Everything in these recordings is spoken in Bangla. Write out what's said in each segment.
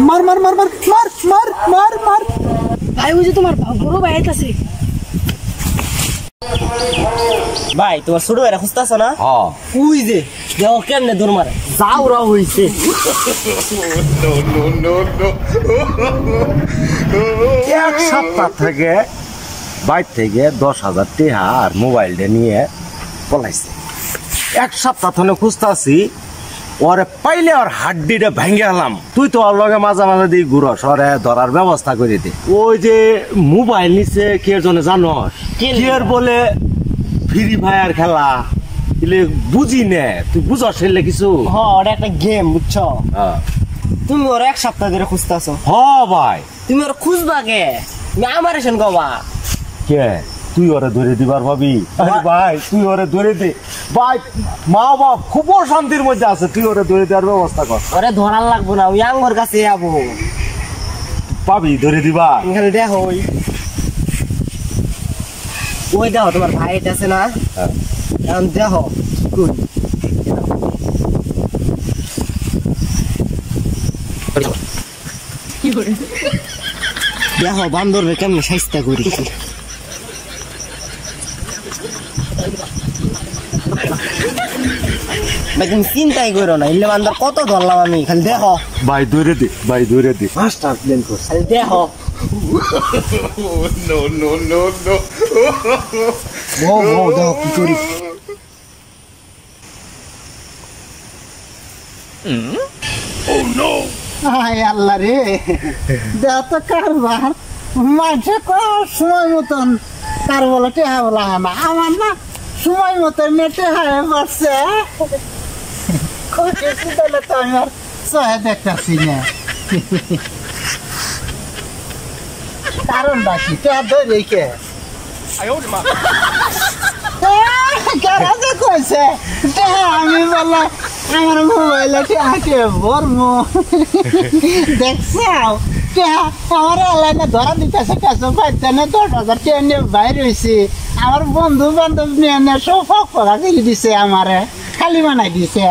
মার মার মার মার মার মার মার মার ভাই ওই যে তোমার বড় ভাই আইতাছে ভাই তোমার ছোট ভাইরা খুঁজতাছ না হ্যাঁ ওই যে দেখো কেমনে দৌড় মারে যাও রা হইছে এক সপ্তাহ থেকে বাইর থেকে 10,000 টাকা আর মোবাইলটা নিয়ে পলাইছে এক সপ্তাহ ধরে খুঁজতাছি ওরে পাইলে ওর হাড্ডিটা ভেঙে গেলাম তুই তো ওর লগে মাঝে মাঝে দিয়ে ঘুরস ওরে ধরার ব্যবস্থা করে দে ওই যে মোবাইল নিছে কে জন্য জানোস কে বলে ফ্রি ফায়ার খেলা এলে বুঝি নে তুই বুঝস সেলে কিছু হ্যাঁ ওটা একটা গেম বুঝছো তুমি ওর এক সপ্তাহ ধরে খুঁজতাছো হ ভাই তুমি ওর খুঁজবা কে আমার এসেন কবা কে তুই ওরে ধরে দিবার ভাবি ভাই তুই ওরে ধরে দে ভাই মা বাপ খুব শান্তির মধ্যে আছে তুই ওরে ধরে দেওয়ার ব্যবস্থা কর ওরে ধরার লাগবো না ওই আঙ্গর কাছে যাবো পাবি ধরে দিবা এখানে দেখো ওই দেখো তোমার ভাই আছে না এখন দেখো দেখো বান্দর কেমন সাইজটা করি তুমি চিন্তাই করো না ইলে বান্দর কত ধরলাম আমি খালি দেখো ভাই ধরে দে মাস্টার প্ল্যান কর খালি দেখো দেখো কি করি আল্লাহ রে দেখ তো কারবার মাঝে সময় মতন কার বলে টেহা বলা হয় না আমার না সময় মতন টেহা করছে খুশি দিলে তো আমি আর সহে দেখতেছি না কারণ বাকি টেহা ধরে কে কইছে আমি বলে আমার মোবাইলে টেহাকে ভরমো দেখছো আমার এলাকা ধরা দিতেছে কাছে পাইতে না 10,000 টাকা নিয়ে বাইরে হয়েছি আমার বন্ধু বান্ধব নিয়ে সব ফকফকা করে দিছে আমারে খালি বানাই দিছে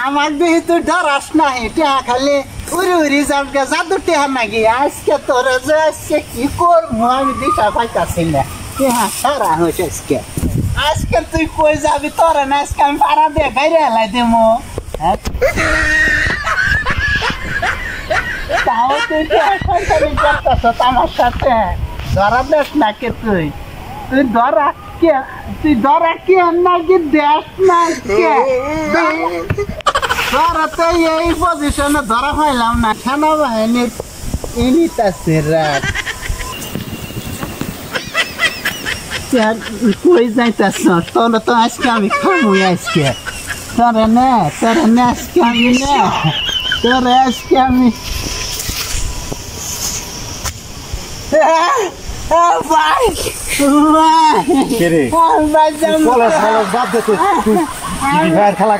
আমার দেহি তুই ধরাস না টেহা খালি উড়ি উড়ি যাবগে জাদু টেহা নাকি আজকে তোরে যে আজকে কি করবো আমি দিশা পাইতাছি না টেহা সারা হয়েছে আজকে তুই কই যাবি তোরে না আজকে আমি পাড়া দিয়ে বাইরে এলাই দেবো হ্যাঁ তাও তুই সরকারি করতেছ আমার সাথে ধরা দেশ নাকি তুই ধরা কে তুই ধরা কে নাকি দেশ না কে ধরা তো এই পজিশনে ধরা পাইলাম না সেনাবাহিনীর ইনিতাছে রাত কই যাইতাছ তোর তো আজকে আমি খামুই আজকে তোরে নে আজকে আমি নে তোরে আজকে আমি ভাই খেলা